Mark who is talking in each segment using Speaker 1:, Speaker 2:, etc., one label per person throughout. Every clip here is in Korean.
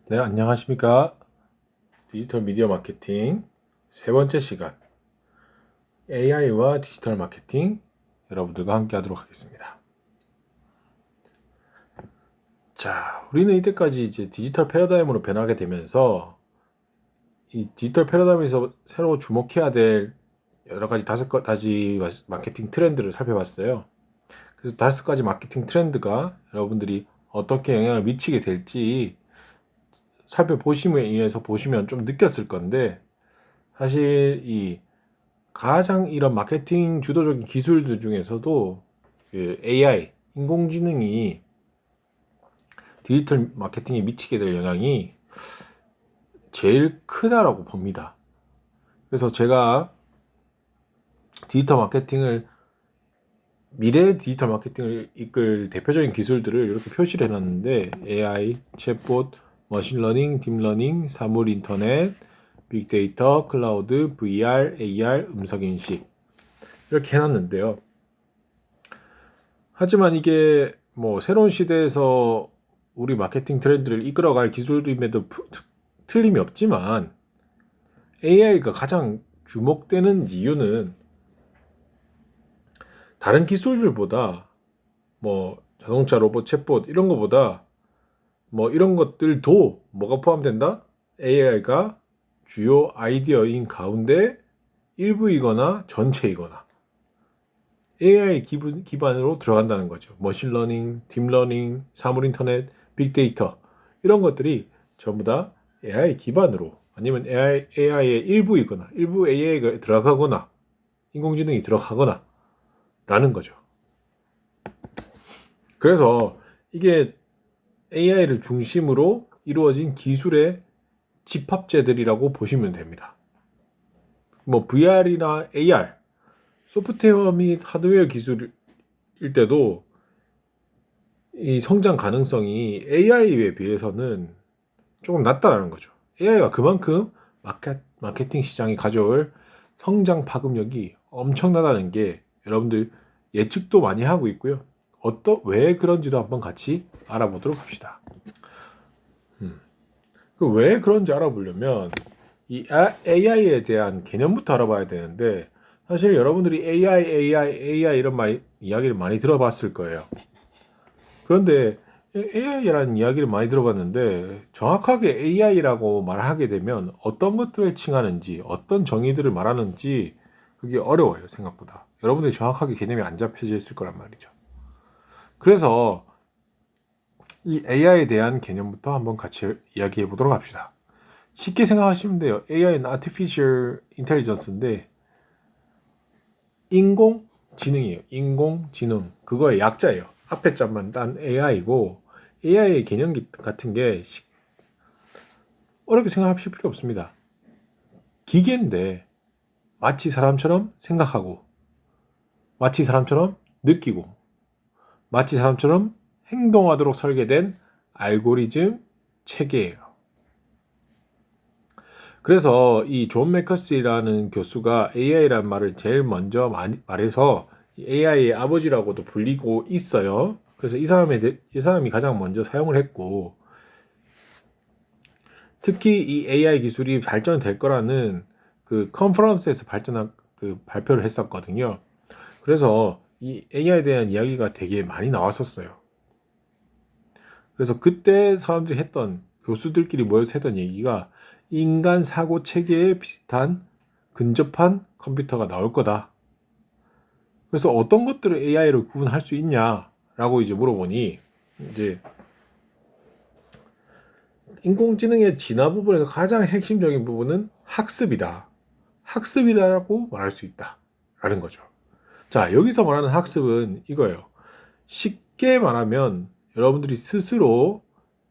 Speaker 1: 네, 안녕하십니까. 디지털 미디어 마케팅 세 번째 시간 AI와 디지털 마케팅 여러분들과 함께 하도록 하겠습니다. 자, 우리는 이때까지 이제 디지털 패러다임으로 변하게 되면서 이 디지털 패러다임에서 새로 주목해야 될 여러 가지 5가지 마케팅 트렌드를 살펴봤어요. 그래서 5가지 마케팅 트렌드가 여러분들이 어떻게 영향을 미치게 될지 살펴보심에 의해서 보시면 좀 느꼈을 건데, 사실 이 가장 이런 마케팅 주도적인 기술들 중에서도 그 AI, 인공지능이 디지털 마케팅에 미치게 될 영향이 제일 크다라고 봅니다. 그래서 제가 디지털 마케팅을, 미래 디지털 마케팅을 이끌 대표적인 기술들을 이렇게 표시를 해놨는데, AI, 챗봇, 머신러닝, 딥러닝, 사물 인터넷, 빅데이터, 클라우드, VR, AR, 음성인식 이렇게 해놨는데요. 하지만 이게 뭐 새로운 시대에서 우리 마케팅 트렌드를 이끌어갈 기술임에도 틀림이 없지만, AI가 가장 주목되는 이유는 다른 기술들보다, 뭐 자동차, 로봇, 챗봇 이런 거보다, 뭐 이런 것들도 뭐가 포함된다? AI가 주요 아이디어인 가운데 일부이거나 전체이거나 AI 기반으로 들어간다는 거죠. 머신러닝, 딥러닝, 사물인터넷, 빅데이터 이런 것들이 전부 다 AI 기반으로, 아니면 AI의 일부이거나 일부 AI가 들어가거나 인공지능이 들어가거나 라는 거죠. 그래서 이게 AI를 중심으로 이루어진 기술의 집합체들이라고 보시면 됩니다. 뭐 VR이나 AR, 소프트웨어 및 하드웨어 기술일 때도 이 성장 가능성이 AI에 비해서는 조금 낮다라는 거죠. AI가 그만큼 마케팅 시장이 가져올 성장 파급력이 엄청나다는 게 여러분들 예측도 많이 하고 있고요. 왜 그런지도 한번 같이 알아보도록 합시다. 왜 그런지 알아보려면 이 AI에 대한 개념부터 알아봐야 되는데, 사실 여러분들이 AI 이런 이야기를 많이 들어봤을 거예요. 그런데 AI라는 이야기를 많이 들어봤는데, 정확하게 AI라고 말하게 되면 어떤 것들을 칭하는지, 어떤 정의들을 말하는지 그게 어려워요, 생각보다. 여러분들이 정확하게 개념이 안 잡혀져 있을 거란 말이죠. 그래서 이 AI에 대한 개념부터 한번 같이 이야기해 보도록 합시다. 쉽게 생각하시면 돼요. AI는 Artificial Intelligence인데 인공지능이에요. 인공지능. 그거의 약자예요. 앞에 짝만 딴 AI고, AI의 개념 같은 게 어렵게 생각하실 필요 없습니다. 기계인데 마치 사람처럼 생각하고, 마치 사람처럼 느끼고, 마치 사람처럼 행동하도록 설계된 알고리즘 체계예요. 그래서 이 존 맥커시라는 교수가 AI라는 말을 제일 먼저 말해서 AI의 아버지라고도 불리고 있어요. 그래서 이 사람이 가장 먼저 사용을 했고, 특히 이 AI 기술이 발전될 거라는 그 컨퍼런스에서 발표를 했었거든요. 그래서 이 AI에 대한 이야기가 되게 많이 나왔었어요. 그래서 그때 사람들이 교수들끼리 모여서 했던 얘기가, 인간 사고 체계에 비슷한 근접한 컴퓨터가 나올 거다. 그래서 어떤 것들을 AI로 구분할 수 있냐라고 이제 물어보니, 이제 인공지능의 진화 부분에서 가장 핵심적인 부분은 학습이다. 학습이라고 말할 수 있다. 라는 거죠. 자, 여기서 말하는 학습은 이거예요. 쉽게 말하면 여러분들이 스스로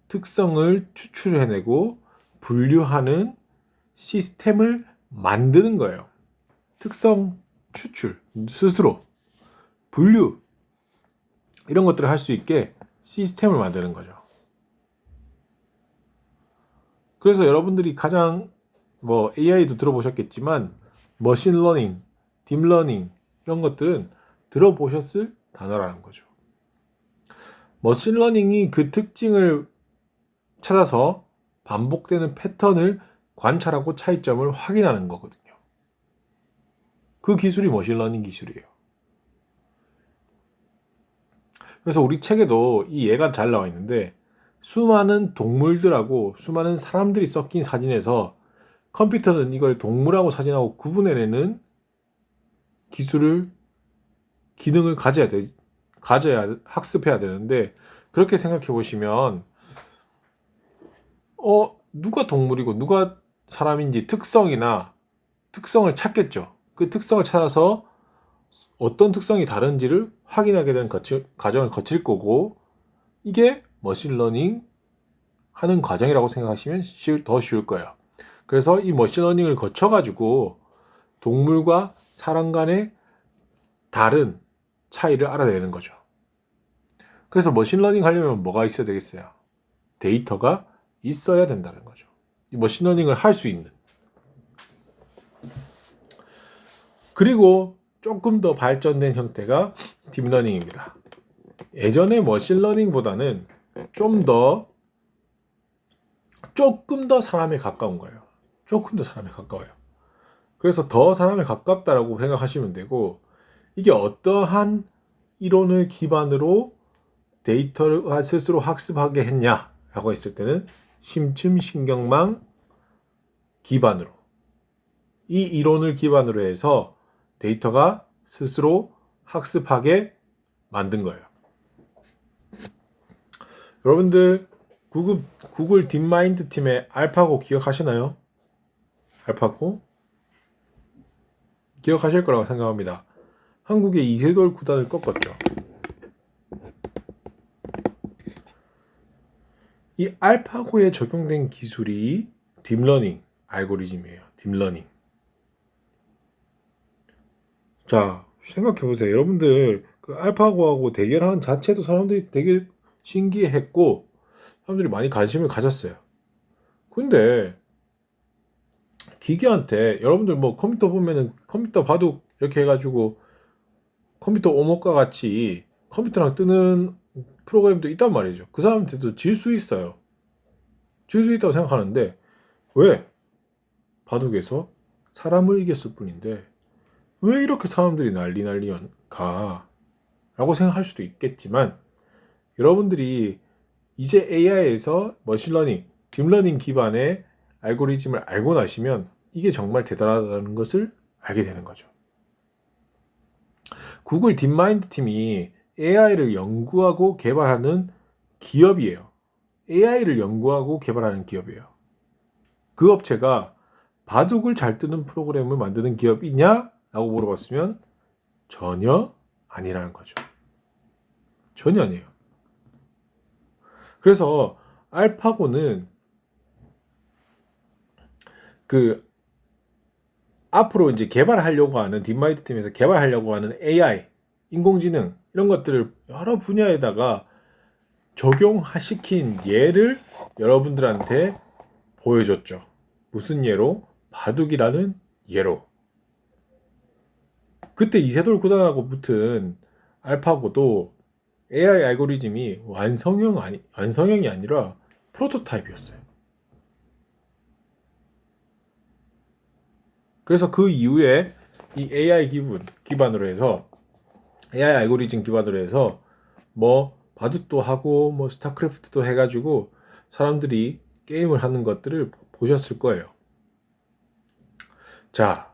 Speaker 1: 특성을 추출해내고 분류하는 시스템을 만드는 거예요. 특성 추출, 스스로 분류, 이런 것들을 할 수 있게 시스템을 만드는 거죠. 그래서 여러분들이 가장 AI도 들어보셨겠지만, 머신러닝, 딥러닝 이런 것들은 들어보셨을 단어라는 거죠. 머신러닝이 그 특징을 찾아서 반복되는 패턴을 관찰하고 차이점을 확인하는 거거든요. 그 기술이 머신러닝 기술이에요. 그래서 우리 책에도 이 예가 잘 나와 있는데 수많은 동물들하고 수많은 사람들이 섞인 사진에서 컴퓨터는 이걸 동물하고 사진하고 구분해내는 기능을 가져야 학습해야 되는데 그렇게 생각해 보시면 누가 동물이고 누가 사람인지 특성을 찾겠죠. 그 특성을 찾아서 어떤 특성이 다른지를 확인하게 되는 과정을 거칠 거고 이게 머신러닝 하는 과정이라고 생각하시면 더 쉬울 거예요. 그래서 이 머신러닝을 거쳐가지고 동물과 사람 간의 다른 차이를 알아내는 거죠. 그래서 머신러닝 하려면 뭐가 있어야 되겠어요? 데이터가 있어야 된다는 거죠. 이 머신러닝을 할 수 있는. 그리고 조금 더 발전된 형태가 딥러닝입니다. 예전의 머신러닝보다는 조금 더 사람에 가까운 거예요. 조금 더 사람에 가까워요. 그래서 더 사람에 가깝다라고 생각하시면 되고 이게 어떠한 이론을 기반으로 데이터를 스스로 학습하게 했냐라고 했을 때는 심층신경망 기반으로 이 이론을 기반으로 해서 데이터가 스스로 학습하게 만든 거예요. 여러분들 구글 딥마인드 팀의 알파고 기억하시나요? 알파고? 기억하실 거라고 생각합니다. 한국의 이세돌 구단을 꺾었죠. 이 알파고에 적용된 기술이 딥러닝 알고리즘이에요. 딥러닝. 자, 생각해보세요. 여러분들 그 알파고하고 대결한 자체도 사람들이 되게 신기했고 사람들이 많이 관심을 가졌어요. 근데 기계한테 여러분들 뭐 컴퓨터 보면은 컴퓨터 바둑 이렇게 해가지고 컴퓨터 오목과 같이 컴퓨터랑 뜨는 프로그램도 있단 말이죠. 그 사람한테도 질 수 있어요. 질 수 있다고 생각하는데 왜? 바둑에서 사람을 이겼을 뿐인데 왜 이렇게 사람들이 난리가 라고 생각할 수도 있겠지만 여러분들이 이제 AI에서 머신러닝, 딥러닝 기반의 알고리즘을 알고 나시면 이게 정말 대단하다는 것을 알게 되는 거죠. 구글 딥마인드 팀이 AI를 연구하고 개발하는 기업이에요. AI를 연구하고 개발하는 기업이에요. 그 업체가 바둑을 잘 뜨는 프로그램을 만드는 기업이냐? 라고 물어봤으면 전혀 아니라는 거죠. 전혀 아니에요. 그래서 알파고는 그 앞으로 이제 개발하려고 하는 딥마인드 팀에서 개발하려고 하는 AI, 인공지능 이런 것들을 여러 분야에다가 적용시킨 예를 여러분들한테 보여줬죠. 무슨 예로? 바둑이라는 예로. 그때 이세돌 구단하고 붙은 알파고도 AI 알고리즘이 완성형이 아니라 프로토타입이었어요. 그래서 그 이후에 이 AI 기반으로 해서 AI 알고리즘 기반으로 해서 뭐 바둑도 하고 뭐 스타크래프트도 해가지고 사람들이 게임을 하는 것들을 보셨을 거예요. 자,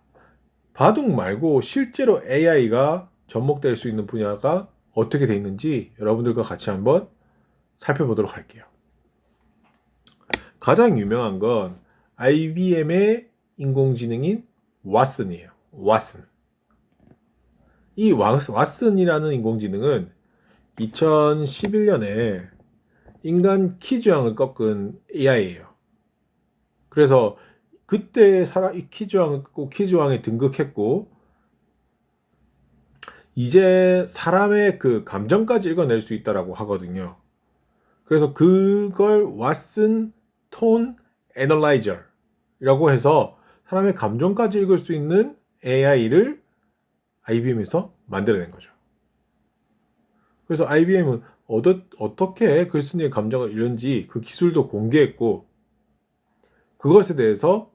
Speaker 1: 바둑 말고 실제로 AI가 접목될 수 있는 분야가 어떻게 돼 있는지 여러분들과 같이 한번 살펴보도록 할게요. 가장 유명한 건 IBM의 인공지능인 왓슨이에요. 왓슨. 이 왓슨이라는 인공지능은 2011년에 인간 키즈왕을 꺾은 AI예요. 그래서 그때 이 키즈왕을 꺾고 키즈왕에 등극했고 이제 사람의 그 감정까지 읽어낼 수 있다라고 하거든요. 그래서 그걸 왓슨 톤 애널라이저라고 해서 사람의 감정까지 읽을 수 있는 AI를 IBM에서 만들어낸 거죠. 그래서 IBM은 어떻게 글쓴이의 감정을 읽는지 그 기술도 공개했고 그것에 대해서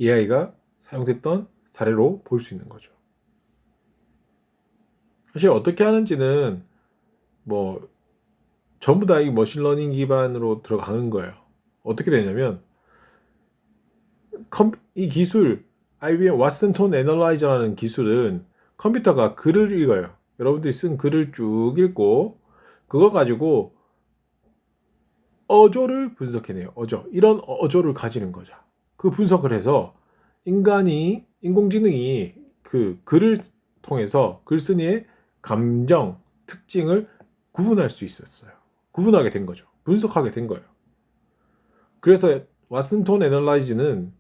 Speaker 1: AI가 사용됐던 사례로 볼 수 있는 거죠. 사실 어떻게 하는지는 뭐 전부 다 이 머신러닝 기반으로 들어가는 거예요. 어떻게 되냐면 이 기술 IBM 왓슨 톤 애널라이저라는 기술은 컴퓨터가 글을 읽어요. 여러분들이 쓴 글을 쭉 읽고 그거 가지고 어조를 분석해내요. 이런 어조를 가지는 거죠. 그 분석을 해서 인공지능이 그 글을 통해서 글쓴이의 감정, 특징을 구분할 수 있었어요. 구분하게 된 거죠. 분석하게 된 거예요. 그래서 왓슨 톤 애널라이즈는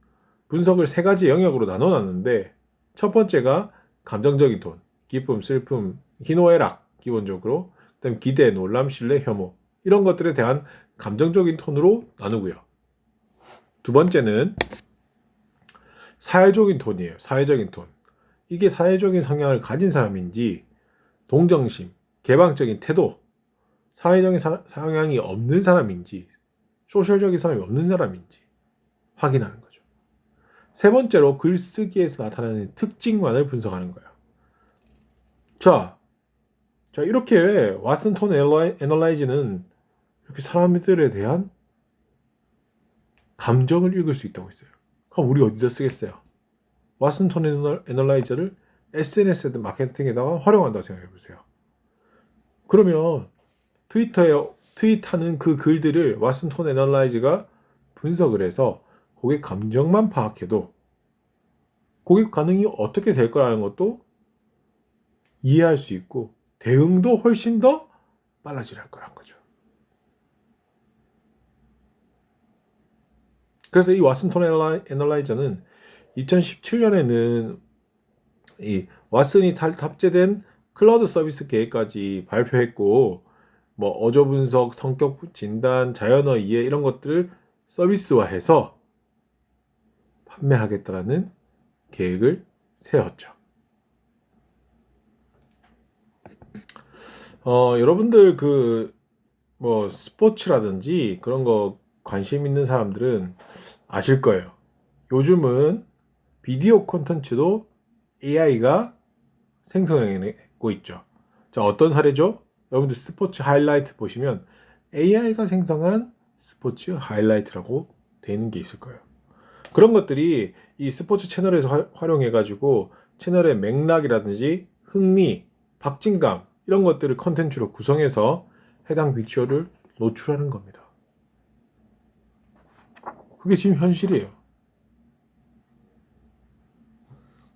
Speaker 1: 분석을 세 가지 영역으로 나눠놨는데 첫 번째가 감정적인 톤, 기쁨, 슬픔, 희노애락 기본적으로, 그다음 기대, 놀람, 신뢰, 혐오 이런 것들에 대한 감정적인 톤으로 나누고요. 두 번째는 사회적인 톤이에요. 사회적인 톤. 이게 사회적인 성향을 가진 사람인지, 동정심, 개방적인 태도, 사회적인 성향이 없는 사람인지, 소셜적인 사람이 없는 사람인지 확인하는 거죠. 세 번째로 글쓰기에서 나타나는 특징만을 분석하는 거예요. 자 이렇게 왓슨 톤 애널라이즈는 이렇게 사람들에 대한 감정을 읽을 수 있다고 했어요. 그럼 우리 어디다 쓰겠어요? 왓슨 톤 애널라이저를 SNS 마케팅에다가 활용한다고 생각해 보세요. 그러면 트위터에 트윗하는 그 글들을 왓슨 톤 애널라이저가 분석을 해서 고객 감정만 파악해도 고객 반응이 어떻게 될 거라는 것도 이해할 수 있고 대응도 훨씬 더 빨라질 거란 거죠. 그래서 이 왓슨 톤 애널라이저는 2017년에는 이 왓슨이 탑재된 클라우드 서비스 계획까지 발표했고, 뭐 어조 분석, 성격 진단, 자연어 이해 이런 것들을 서비스화해서 판매하겠다라는 계획을 세웠죠. 여러분들 뭐 스포츠라든지 그런 거 관심 있는 사람들은 아실 거예요. 요즘은 비디오 콘텐츠도 AI가 생성해내고 있죠. 자, 어떤 사례죠? 여러분들 스포츠 하이라이트 보시면 AI가 생성한 스포츠 하이라이트라고 되어 있는 게 있을 거예요. 그런 것들이 이 스포츠 채널에서 활용해가지고 채널의 맥락이라든지 흥미, 박진감 이런 것들을 컨텐츠로 구성해서 해당 비디오를 노출하는 겁니다. 그게 지금 현실이에요.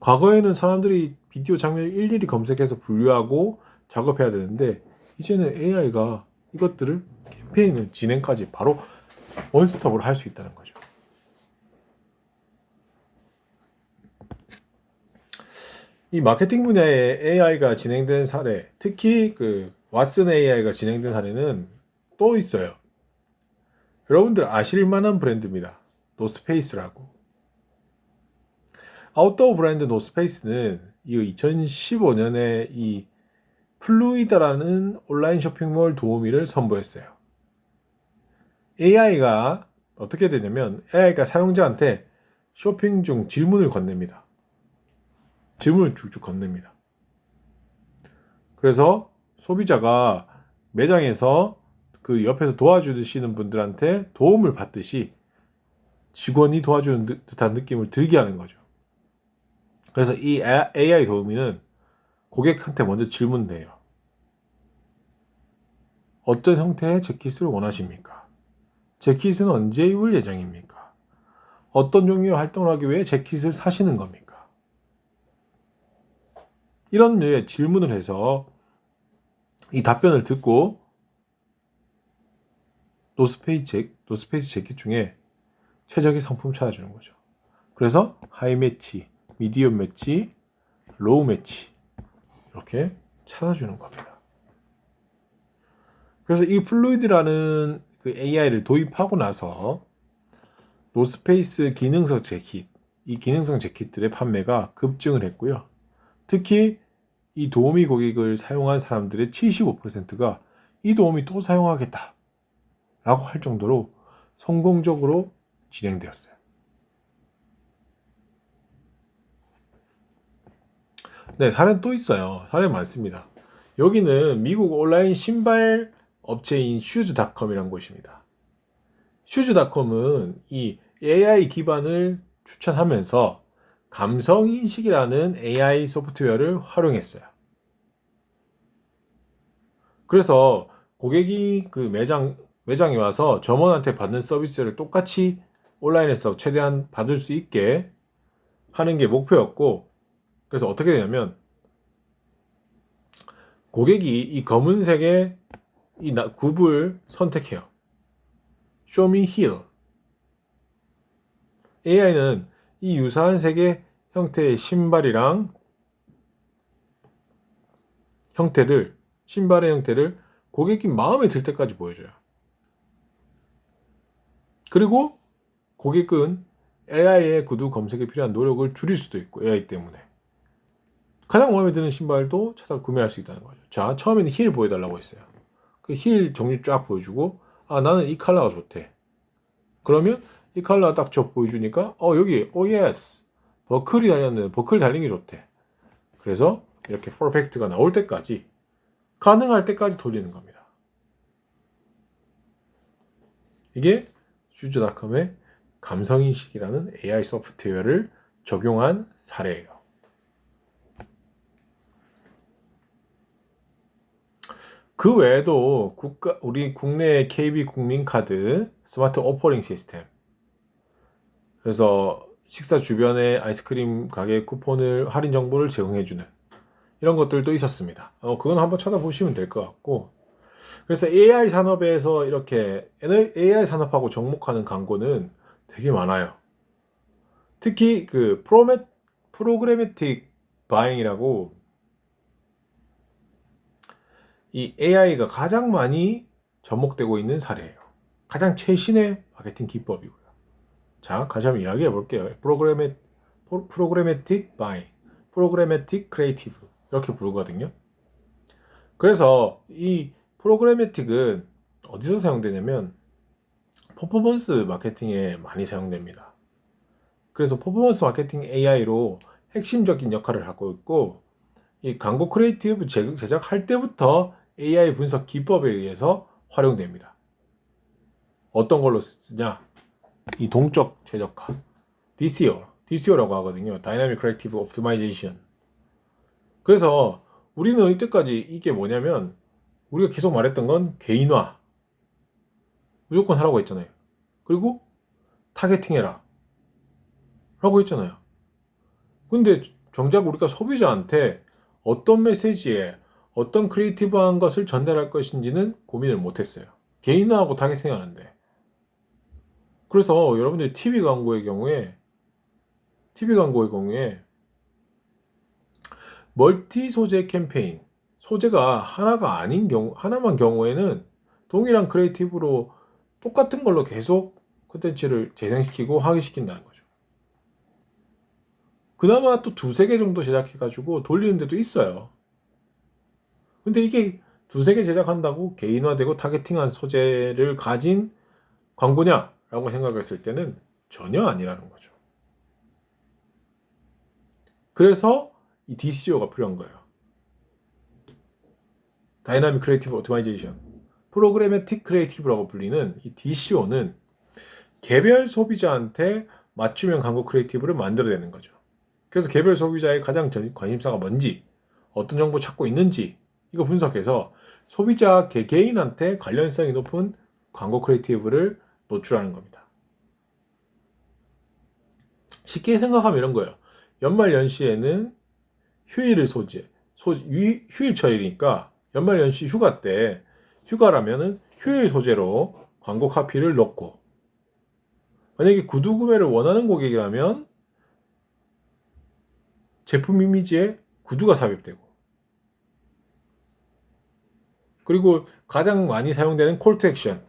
Speaker 1: 과거에는 사람들이 비디오 장면을 일일이 검색해서 분류하고 작업해야 되는데 이제는 AI가 이것들을 캠페인 진행까지 바로 원스톱으로 할 수 있다는 거죠. 이 마케팅 분야에 AI가 진행된 사례, 특히 그 왓슨 AI가 진행된 사례는 또 있어요. 여러분들 아실 만한 브랜드입니다. 노스페이스라고. 아웃도어 브랜드 노스페이스는 이 2015년에 이 플루이다라는 온라인 쇼핑몰 도우미를 선보였어요. AI가 어떻게 되냐면 AI가 사용자한테 쇼핑 중 질문을 건넵니다. 질문을 쭉쭉 건넵니다. 그래서 소비자가 매장에서 그 옆에서 도와주시는 분들한테 도움을 받듯이 직원이 도와주는 듯한 느낌을 들게 하는 거죠. 그래서 이 AI 도우미는 고객한테 먼저 질문을 해요. 어떤 형태의 재킷을 원하십니까? 재킷은 언제 입을 예정입니까? 어떤 종류의 활동을 하기 위해 재킷을 사시는 겁니까? 이런 류의 질문을 해서 이 답변을 듣고 노스페이스 재킷 중에 최적의 상품 찾아주는 거죠. 그래서 하이 매치, 미디엄 매치, 로우 매치 이렇게 찾아주는 겁니다. 그래서 이 플루이드라는 그 AI를 도입하고 나서 노스페이스 기능성 재킷, 이 기능성 재킷들의 판매가 급증을 했고요. 특히 이 도우미 고객을 사용한 사람들의 75%가 이 도우미 또 사용하겠다 라고 할 정도로 성공적으로 진행되었어요. 네, 사례는 또 있어요. 사례 많습니다. 여기는 미국 온라인 신발 업체인 슈즈닷컴이라는 곳입니다. 슈즈닷컴은 이 AI 기반을 추천하면서 감성인식이라는 AI 소프트웨어를 활용했어요. 그래서 고객이 그 매장에 와서 점원한테 받는 서비스를 똑같이 온라인에서 최대한 받을 수 있게 하는 게 목표였고, 그래서 어떻게 되냐면 고객이 이 검은색의 이 굽을 선택해요. Show me heel. AI는 이 유사한 색의 형태의 신발의 형태를 고객이 마음에 들 때까지 보여줘요. 그리고 고객은 AI의 구두 검색에 필요한 노력을 줄일 수도 있고, AI 때문에. 가장 마음에 드는 신발도 찾아 구매할 수 있다는 거죠. 자, 처음에는 힐 보여달라고 했어요. 그 힐 종류 쫙 보여주고, 아, 나는 이 컬러가 좋대. 그러면 이 컬러 딱 보여주니까, 여기, 예스. 버클이 달렸는데, 버클 달린 게 좋대. 그래서 이렇게 퍼펙트가 나올 때까지, 가능할 때까지 돌리는 겁니다. 이게 슈즈닷컴의 감성인식이라는 AI 소프트웨어를 적용한 사례예요. 그 외에도 우리 국내 KB 국민카드 스마트 오퍼링 시스템, 그래서 식사 주변에 아이스크림 가게 쿠폰을 할인 정보를 제공해주는 이런 것들도 있었습니다. 그건 한번 찾아보시면 될 것 같고, 그래서 AI 산업에서 이렇게 AI 산업하고 접목하는 광고는 되게 많아요. 특히 그 프로그래매틱 바잉이라고 이 AI가 가장 많이 접목되고 있는 사례예요. 가장 최신의 마케팅 기법이고요. 자, 같이 한번 이야기해 볼게요. 프로그래매틱 바잉, 프로그래매틱 크리에이티브 이렇게 부르거든요. 그래서 이 프로그래매틱은 어디서 사용되냐면 퍼포먼스 마케팅에 많이 사용됩니다. 그래서 퍼포먼스 마케팅 AI로 핵심적인 역할을 하고 있고, 이 광고 크리에이티브 제작할 때부터 AI 분석 기법에 의해서 활용됩니다. 어떤 걸로 쓰냐? 이 동적 최적화, DCO라고 하거든요. Dynamic Creative Optimization. 그래서 우리는 이때까지 이게 뭐냐면, 우리가 계속 말했던 건 개인화 무조건 하라고 했잖아요. 그리고 타겟팅해라 라고 했잖아요. 근데 정작 우리가 소비자한테 어떤 메시지에 어떤 크리에이티브한 것을 전달할 것인지는 고민을 못했어요. 개인화하고 타겟팅 하는데. 그래서 여러분들이 TV 광고의 경우에 멀티 소재 캠페인, 소재가 하나가 아닌 하나만 경우에는 동일한 크리에이티브로 똑같은 걸로 계속 콘텐츠를 재생시키고 하기시킨다는 거죠. 그나마 또 두세 개 정도 제작해가지고 돌리는 데도 있어요. 근데 이게 두세 개 제작한다고 개인화되고 타겟팅한 소재를 가진 광고냐라고 생각했을 때는 전혀 아니라는 거죠. 그래서 이 DCO가 필요한 거예요. 다이나믹 크리에이티브 오토마이제이션, 프로그래매틱 크리에이티브라고 불리는 이 DCO는 개별 소비자한테 맞춤형 광고 크리에이티브를 만들어내는 거죠. 그래서 개별 소비자의 가장 관심사가 뭔지, 어떤 정보 찾고 있는지 이거 분석해서 소비자 개개인한테 관련성이 높은 광고 크리에이티브를 노출하는 겁니다. 쉽게 생각하면 이런 거예요. 연말연시에는 휴일철이니까 연말연시 휴가 때 휴가라면은 휴일 소재로 광고 카피를 넣고, 만약에 구두 구매를 원하는 고객이라면 제품 이미지에 구두가 삽입되고, 그리고 가장 많이 사용되는 콜 투 액션,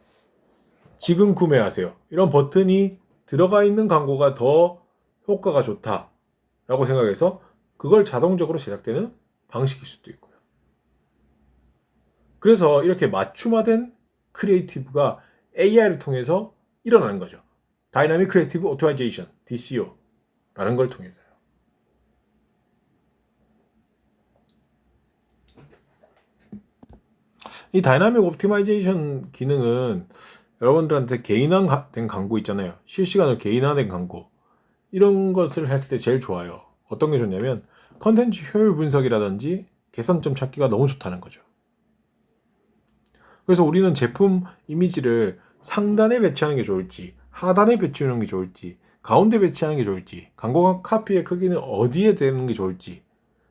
Speaker 1: 지금 구매하세요, 이런 버튼이 들어가 있는 광고가 더 효과가 좋다라고 생각해서 그걸 자동적으로 제작되는 방식일 수도 있고요. 그래서 이렇게 맞춤화된 크리에이티브가 AI를 통해서 일어나는 거죠. Dynamic Creative Optimization, DCO라는 걸 통해서요. 이 다이나믹 옵티마이제이션 기능은 여러분들한테 개인화된 광고 있잖아요. 실시간으로 개인화된 광고. 이런 것을 할 때 제일 좋아요. 어떤 게 좋냐면 컨텐츠 효율 분석이라든지 개선점 찾기가 너무 좋다는 거죠. 그래서 우리는 제품 이미지를 상단에 배치하는 게 좋을지, 하단에 배치하는 게 좋을지, 가운데 배치하는 게 좋을지, 광고 카피의 크기는 어디에 되는 게 좋을지,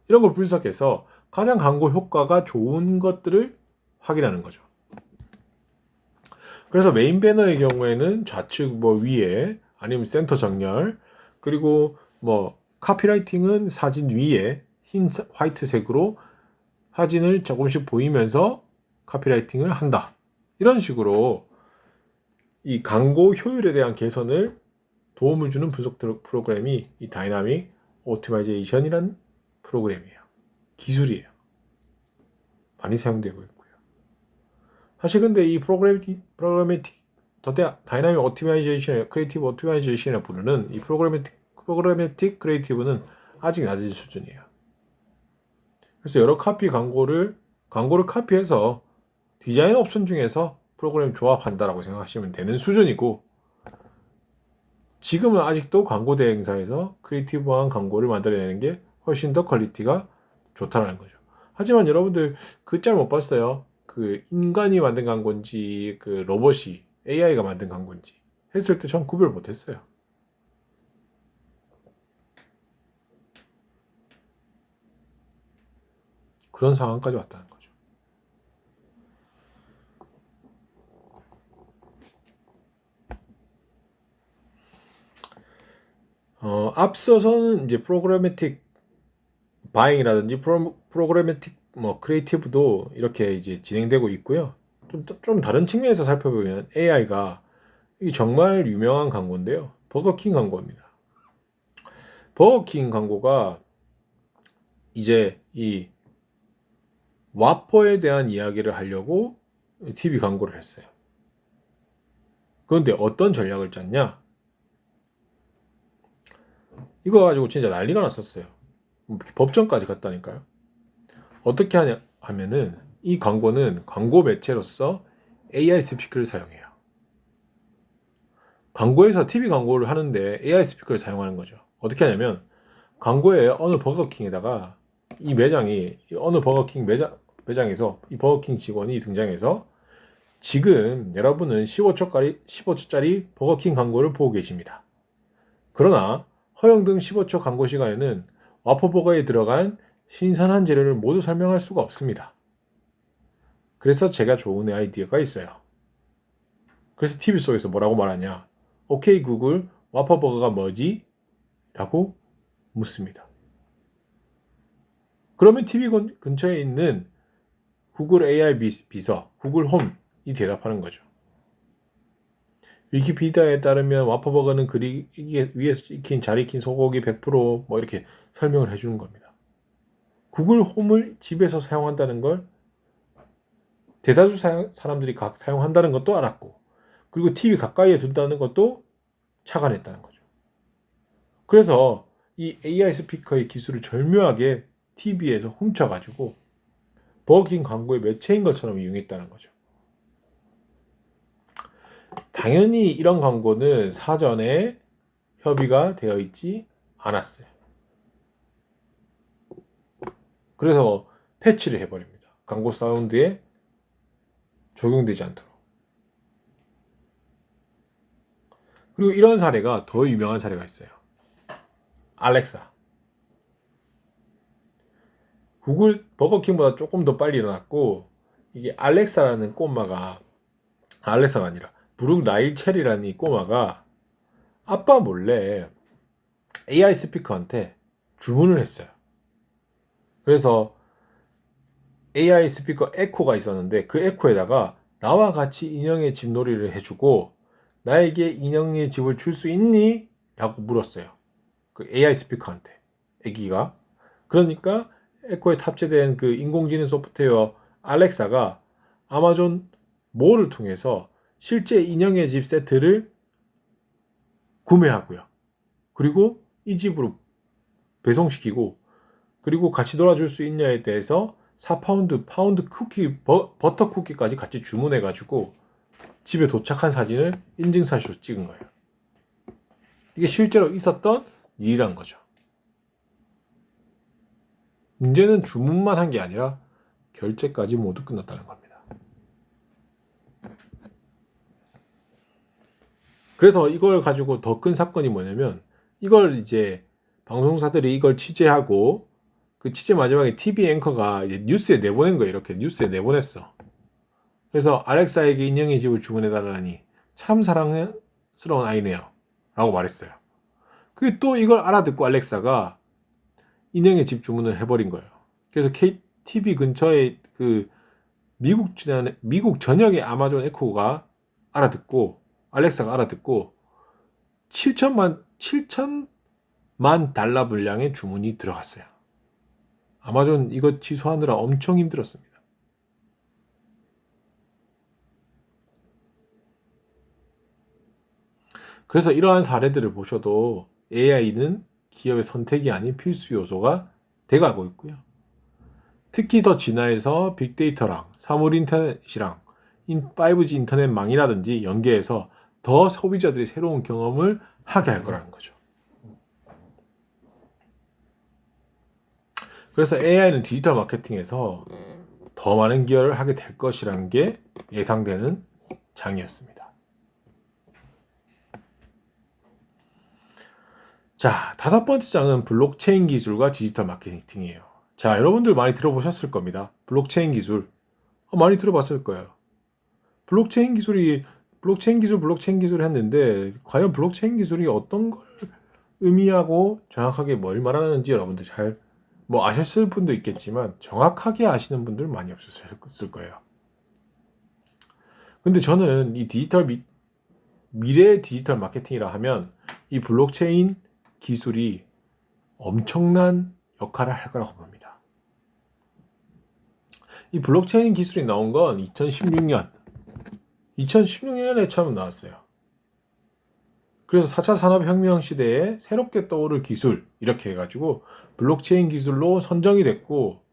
Speaker 1: 이런 걸 분석해서 가장 광고 효과가 좋은 것들을 확인하는 거죠. 그래서 메인 배너의 경우에는 좌측 뭐 위에 아니면 센터 정렬, 그리고 뭐 카피라이팅은 사진 위에 흰 화이트색으로 사진을 조금씩 보이면서 카피라이팅을 한다. 이런 식으로 이 광고 효율에 대한 개선을 도움을 주는 분석 프로그램이 이 다이나믹 오토마이제이션이라는 프로그램이에요. 기술이에요. 많이 사용되고 있고요. 사실 근데 이 프로그래매틱 다이나믹 오토마이제이션, 크리에이티브 오토마이제이션이라 부르는 이 프로그래매틱 크리에이티브는 아직 낮은 수준이에요. 그래서 여러 카피 광고를 카피해서 디자인 옵션 중에서 프로그램 조합한다라고 생각하시면 되는 수준이고, 지금은 아직도 광고 대행사에서 크리에이티브한 광고를 만들어내는 게 훨씬 더 퀄리티가 좋다는 거죠. 하지만 여러분들 그 짤 못 봤어요? 그 인간이 만든 광고인지 그 로봇이 AI가 만든 광고인지 했을 때 전 구별 못했어요. 그런 상황까지 왔다는 거죠. 앞서서는 이제 프로그래매틱 바잉이라든지 프로그래매틱 뭐 크리에이티브도 이렇게 이제 진행되고 있고요. 좀 다른 측면에서 살펴보면 AI가 정말 유명한 광고인데요. 버거킹 광고입니다. 버거킹 광고가 이제 이 와퍼에 대한 이야기를 하려고 TV 광고를 했어요. 그런데 어떤 전략을 짰냐? 이거 가지고 진짜 난리가 났었어요. 법정까지 갔다니까요. 어떻게 하냐 하면은 이 광고는 광고 매체로서 AI 스피커를 사용해요. 광고에서 TV 광고를 하는데 AI 스피커를 사용하는 거죠. 어떻게 하냐면 광고에 어느 버거킹에다가 이 매장이 어느 버거킹 매장에서 이 버거킹 직원이 등장해서 지금 여러분은 15초짜리 버거킹 광고를 보고 계십니다. 그러나 허용등 15초 광고 시간에는 와퍼버거에 들어간 신선한 재료를 모두 설명할 수가 없습니다. 그래서 제가 좋은 아이디어가 있어요. 그래서 TV 속에서 뭐라고 말하냐? 오케이 구글, 와퍼버거가 뭐지? 라고 묻습니다. 그러면 TV 근처에 있는 구글 AI 비서, 구글 홈이 대답하는 거죠. 위키피디아에 따르면 와퍼버거는 이게 위에서 익힌 잘 익힌 소고기 100%뭐 이렇게 설명을 해주는 겁니다. 구글 홈을 집에서 사용한다는 걸 대다수 사람들이 사용한다는 것도 알았고, 그리고 TV 가까이에 둔다는 것도 착안했다는 거죠. 그래서 이 AI 스피커의 기술을 절묘하게 TV에서 훔쳐가지고 버거킹 광고의 매체인 것처럼 이용했다는 거죠. 당연히 이런 광고는 사전에 협의가 되어 있지 않았어요. 그래서 패치를 해버립니다. 광고 사운드에 적용되지 않도록. 그리고 이런 사례가 더 유명한 사례가 있어요. 알렉사. 구글 버거킹보다 조금 더 빨리 일어났고, 이게 알렉사라는 꼬마가, 알렉사가 아니라 브룩 나일 체리라는 이 꼬마가 아빠 몰래 AI 스피커한테 주문을 했어요. 그래서 AI 스피커 에코가 있었는데 그 에코에다가 나와 같이 인형의 집 놀이를 해주고 나에게 인형의 집을 줄 수 있니? 라고 물었어요. 그 AI 스피커한테 애기가. 그러니까 에코에 탑재된 그 인공지능 소프트웨어 알렉사가 아마존 몰을 통해서 실제 인형의 집 세트를 구매하고요. 그리고 이 집으로 배송시키고 그리고 같이 놀아줄 수 있냐에 대해서 4파운드 쿠키 버터 쿠키까지 같이 주문해가지고 집에 도착한 사진을 인증사진으로 찍은 거예요. 이게 실제로 있었던 일이란 거죠. 문제는 주문만 한 게 아니라 결제까지 모두 끝났다는 겁니다. 그래서 이걸 가지고 더 큰 사건이 뭐냐면 이걸 이제 방송사들이 이걸 취재하고 그 취재 마지막에 TV 앵커가 이제 뉴스에 내보낸 거예요. 이렇게 뉴스에 내보냈어. 그래서 알렉사에게 인형의 집을 주문해달라니 참 사랑스러운 아이네요. 라고 말했어요. 그게 또 이걸 알아듣고 알렉사가 인형의 집 주문을 해버린 거예요. 그래서 TV 근처에 그 미국 전역의 아마존 에코가 알아듣고 알렉사가 알아듣고 7천만 달러 분량의 주문이 들어갔어요. 아마존 이거 취소하느라 엄청 힘들었습니다. 그래서 이러한 사례들을 보셔도 AI는 기업의 선택이 아닌 필수 요소가 돼가고 있고요. 특히 더 진화해서 빅데이터랑 사물 인터넷이랑 5G 인터넷망이라든지 연계해서 더 소비자들이 새로운 경험을 하게 할 거라는 거죠. 그래서 AI는 디지털 마케팅에서 더 많은 기여를 하게 될 것이라는 게 예상되는 장이었습니다. 자, 5번째 장은 블록체인 기술과 디지털 마케팅이에요. 자, 여러분들 많이 들어보셨을 겁니다. 블록체인 기술. 많이 들어봤을 거예요. 블록체인 기술 했는데 과연 블록체인 기술이 어떤 걸 의미하고 정확하게 뭘 말하는지 여러분들 잘 아셨을 분도 있겠지만 정확하게 아시는 분들 많이 없었을 거예요. 근데 저는 이 미래의 디지털 마케팅이라 하면 이 블록체인 기술이 엄청난 역할을 할 거라고 봅니다. 이 블록체인 기술이 나온 건 2016년에 처음 나왔어요. 그래서 4차 산업혁명 시대에 새롭게 떠오를 기술 이렇게 해가지고 블록체인 기술로 선정이 됐고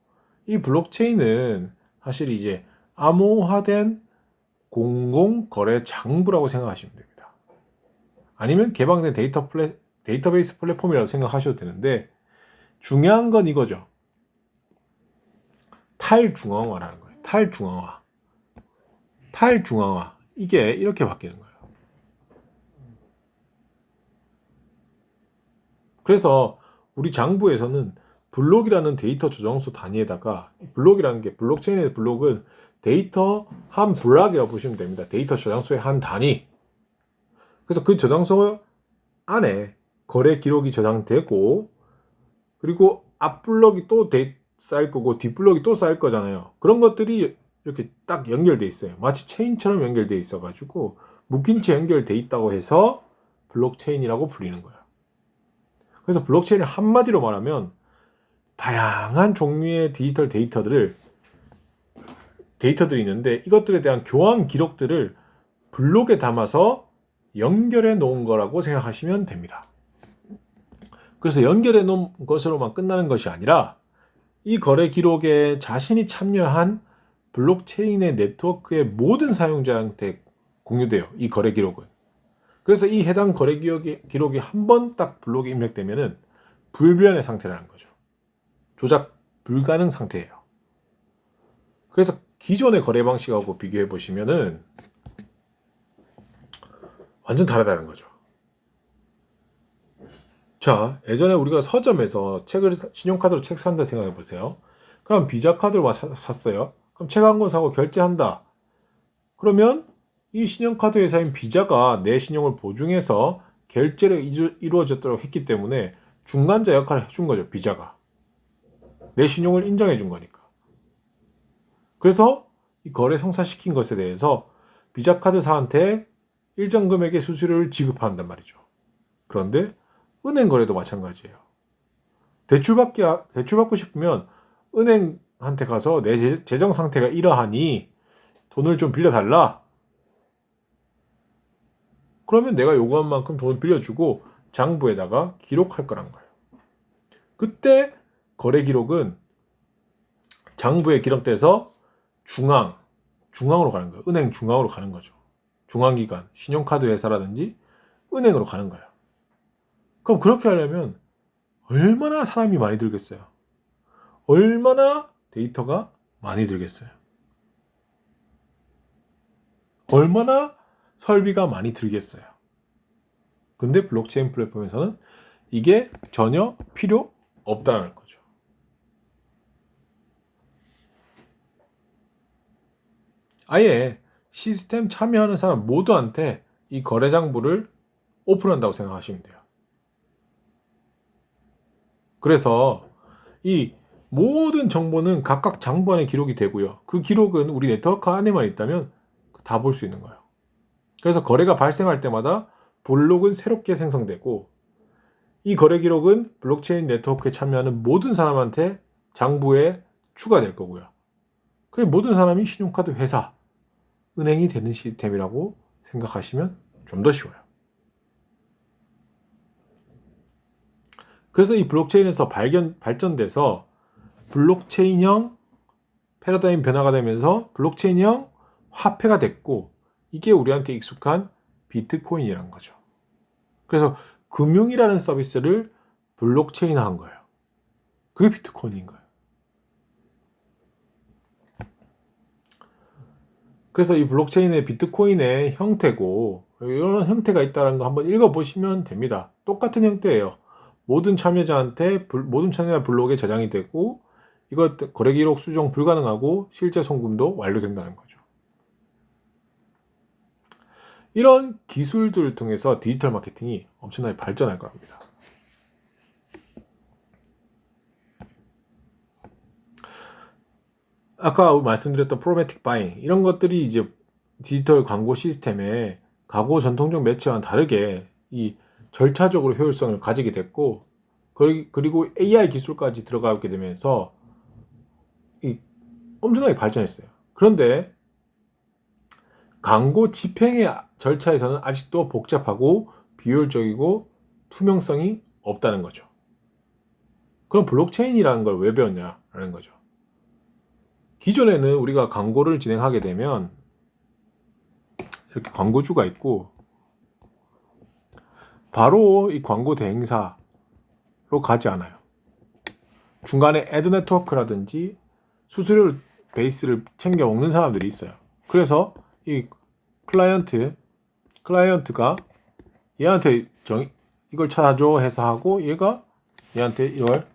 Speaker 1: 이 블록체인은 사실 이제 암호화된 공공거래 장부라고 생각하시면 됩니다. 아니면 개방된 데이터베이스 플랫폼이라고 생각하셔도 되는데 중요한 건 이거죠. 탈중앙화라는 거예요. 탈중앙화. 이게 이렇게 바뀌는 거예요. 그래서 우리 장부에서는 블록이라는 데이터 저장소 단위에다가 블록이라는 게 블록체인의 블록은 데이터 한 블락이라고 보시면 됩니다. 데이터 저장소의 한 단위. 그래서 그 저장소 안에 거래 기록이 저장되고 그리고 앞 블록이 또 쌓일 거고 뒷 블록이 또 쌓일 거잖아요. 그런 것들이 이렇게 딱 연결돼 있어요. 마치 체인처럼 연결돼 있어가지고 묶인 채 연결돼 있다고 해서 블록체인이라고 불리는 거예요. 그래서 블록체인을 한마디로 말하면 다양한 종류의 디지털 데이터들이 있는데 이것들에 대한 교환 기록들을 블록에 담아서 연결해 놓은 거라고 생각하시면 됩니다. 그래서 연결해 놓은 것으로만 끝나는 것이 아니라 이 거래 기록에 자신이 참여한 블록체인의 네트워크의 모든 사용자한테 공유돼요. 이 거래 기록은. 그래서 이 해당 거래 기록이 한 번 딱 블록에 입력되면은 불변의 상태라는 거죠. 조작 불가능 상태예요. 그래서 기존의 거래 방식하고 비교해 보시면은 완전 다르다는 거죠. 자, 예전에 우리가 서점에서 신용카드로 책 산다 생각해 보세요. 그럼 비자 카드로 샀어요. 그럼 책 한 권 사고 결제한다. 그러면 이 신용카드 회사인 비자가 내 신용을 보증해서 결제를 이루어졌도록 했기 때문에 중간자 역할을 해준 거죠. 비자가. 내 신용을 인정해 준 거니까. 그래서 이 거래 성사시킨 것에 대해서 비자 카드사한테 일정 금액의 수수료를 지급한단 말이죠. 그런데 은행 거래도 마찬가지예요. 대출 받고 싶으면 은행한테 가서 내 재정 상태가 이러하니 돈을 좀 빌려달라. 그러면 내가 요구한 만큼 돈을 빌려주고 장부에다가 기록할 거란 거예요. 그때 거래 기록은 장부에 기록돼서 중앙으로 가는 거예요. 은행 중앙으로 가는 거죠. 중앙기관, 신용카드 회사라든지 은행으로 가는 거예요. 그럼 그렇게 하려면 얼마나 사람이 많이 들겠어요? 얼마나 데이터가 많이 들겠어요? 얼마나 설비가 많이 들겠어요? 근데 블록체인 플랫폼에서는 이게 전혀 필요 없다는 거죠. 아예 시스템 참여하는 사람 모두한테 이 거래 장부를 오픈한다고 생각하시면 돼요. 그래서 이 모든 정보는 각각 장부 안에 기록이 되고요. 그 기록은 우리 네트워크 안에만 있다면 다 볼 수 있는 거예요. 그래서 거래가 발생할 때마다 블록은 새롭게 생성되고 이 거래 기록은 블록체인 네트워크에 참여하는 모든 사람한테 장부에 추가될 거고요. 그 모든 사람이 신용카드 회사, 은행이 되는 시스템이라고 생각하시면 좀 더 쉬워요. 그래서 이 블록체인에서 발전돼서 블록체인형 패러다임 변화가 되면서 블록체인형 화폐가 됐고 이게 우리한테 익숙한 비트코인이라는 거죠. 그래서 금융이라는 서비스를 블록체인화한 거예요. 그게 비트코인인 거예요. 그래서 이 블록체인의 비트코인의 형태고 이런 형태가 있다는 거 한번 읽어보시면 됩니다. 똑같은 형태예요. 모든 참여자 블록에 저장이 되고 이거 거래 기록 수정 불가능하고 실제 송금도 완료된다는 거죠. 이런 기술들을 통해서 디지털 마케팅이 엄청나게 발전할 겁니다. 아까 말씀드렸던 프로매틱 바잉 이런 것들이 이제 디지털 광고 시스템에 과거 전통적 매체와는 다르게 이 절차적으로 효율성을 가지게 됐고 그리고 AI 기술까지 들어가게 되면서 이 엄청나게 발전했어요. 그런데 광고 집행의 절차에서는 아직도 복잡하고 비효율적이고 투명성이 없다는 거죠. 그럼 블록체인이라는 걸 왜 배웠냐라는 거죠. 기존에는 우리가 광고를 진행하게 되면 이렇게 광고주가 있고 바로 이 광고 대행사로 가지 않아요. 중간에 애드 네트워크라든지 수수료 베이스를 챙겨 먹는 사람들이 있어요. 그래서 이 클라이언트가 얘한테 이걸 찾아줘 해서 하고 얘가 얘한테 이걸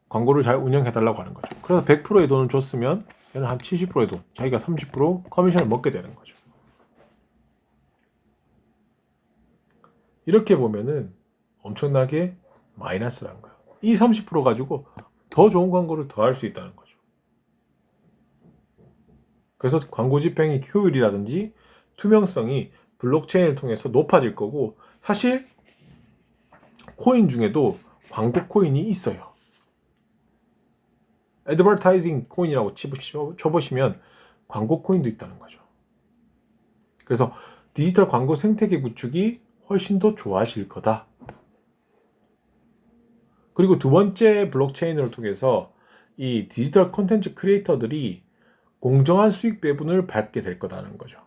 Speaker 1: 광고를 잘 운영해달라고 하는 거죠. 그래서 100%의 돈을 줬으면 얘는 한 70%의 돈, 자기가 30% 커미션을 먹게 되는 거죠. 이렇게 보면은 엄청나게 마이너스라는 거예요. 이 30% 가지고 더 좋은 광고를 더 할 수 있다는 거죠. 그래서 광고 집행의 효율이라든지 투명성이 블록체인을 통해서 높아질 거고 사실 코인 중에도 광고 코인이 있어요. 애드버타이징 코인이라고 쳐보시면 광고 코인도 있다는 거죠. 그래서 디지털 광고 생태계 구축이 훨씬 더 좋아질 거다. 그리고 두 번째 블록체인을 통해서 이 디지털 콘텐츠 크리에이터들이 공정한 수익 배분을 받게 될 거다는 거죠.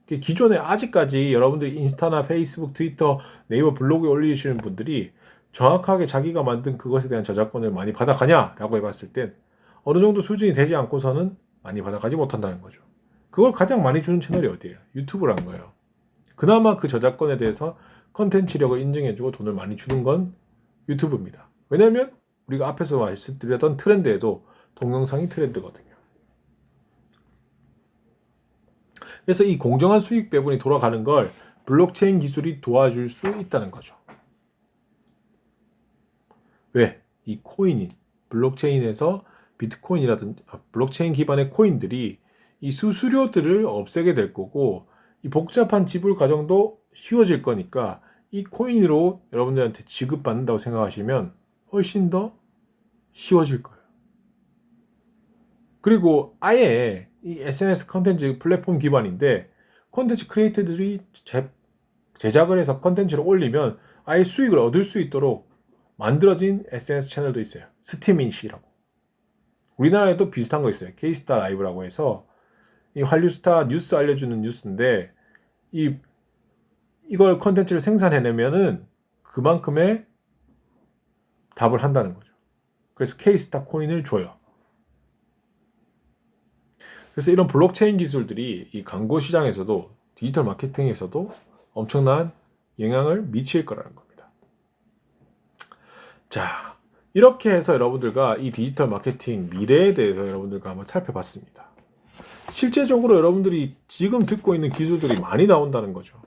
Speaker 1: 기존에 아직까지 여러분들이 인스타나 페이스북, 트위터, 네이버 블로그에 올리시는 분들이 정확하게 자기가 만든 그것에 대한 저작권을 많이 받아가냐라고 해봤을 땐 어느 정도 수준이 되지 않고서는 많이 받아가지 못한다는 거죠. 그걸 가장 많이 주는 채널이 어디예요? 유튜브란 거예요. 그나마 그 저작권에 대해서 컨텐츠력을 인정해주고 돈을 많이 주는 건 유튜브입니다. 왜냐하면 우리가 앞에서 말씀드렸던 트렌드에도 동영상이 트렌드거든요. 그래서 이 공정한 수익 배분이 돌아가는 걸 블록체인 기술이 도와줄 수 있다는 거죠. 왜? 이 코인이 블록체인에서 비트코인이라든지 블록체인 기반의 코인들이 이 수수료들을 없애게 될 거고 이 복잡한 지불 과정도 쉬워질 거니까 이 코인으로 여러분들한테 지급받는다고 생각하시면 훨씬 더 쉬워질 거예요. 그리고 아예 이 SNS 컨텐츠 플랫폼 기반인데 컨텐츠 크리에이터들이 제작을 해서 컨텐츠를 올리면 아예 수익을 얻을 수 있도록 만들어진 SNS 채널도 있어요. 스팀인시라고. 우리나라에도 비슷한 거 있어요. K스타 라이브라고 해서 이 한류스타 뉴스 알려주는 뉴스인데 이걸 컨텐츠를 생산해내면은 그만큼의 답을 한다는 거죠. 그래서 K스타 코인을 줘요. 그래서 이런 블록체인 기술들이 이 광고 시장에서도 디지털 마케팅에서도 엄청난 영향을 미칠 거라는 겁니다. 자, 이렇게 해서 여러분들과 이 디지털 마케팅 미래에 대해서 여러분들과 한번 살펴봤습니다. 실제적으로 여러분들이 지금 듣고 있는 기술들이 많이 나온다는 거죠.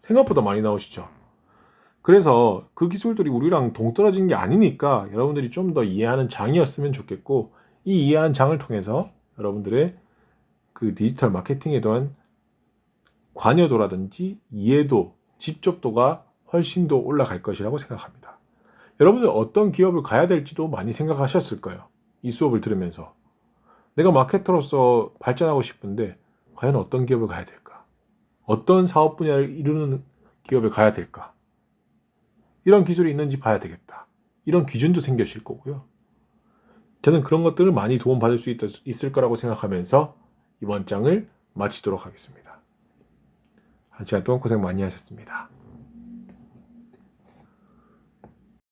Speaker 1: 생각보다 많이 나오시죠. 그래서 그 기술들이 우리랑 동떨어진 게 아니니까 여러분들이 좀 더 이해하는 장이었으면 좋겠고, 이 이해하는 장을 통해서 여러분들의 그 디지털 마케팅에 대한 관여도라든지 이해도, 집접도가 훨씬 더 올라갈 것이라고 생각합니다. 여러분들 어떤 기업을 가야 될지도 많이 생각하셨을 거예요. 이 수업을 들으면서. 내가 마케터로서 발전하고 싶은데 과연 어떤 기업을 가야 될까? 어떤 사업 분야를 이루는 기업에 가야 될까? 이런 기술이 있는지 봐야 되겠다. 이런 기준도 생기실 거고요. 저는 그런 것들을 많이 도움받을 수 있을 거라고 생각하면서 이번 장을 마치도록 하겠습니다. 한 시간 동안 고생 많이 하셨습니다.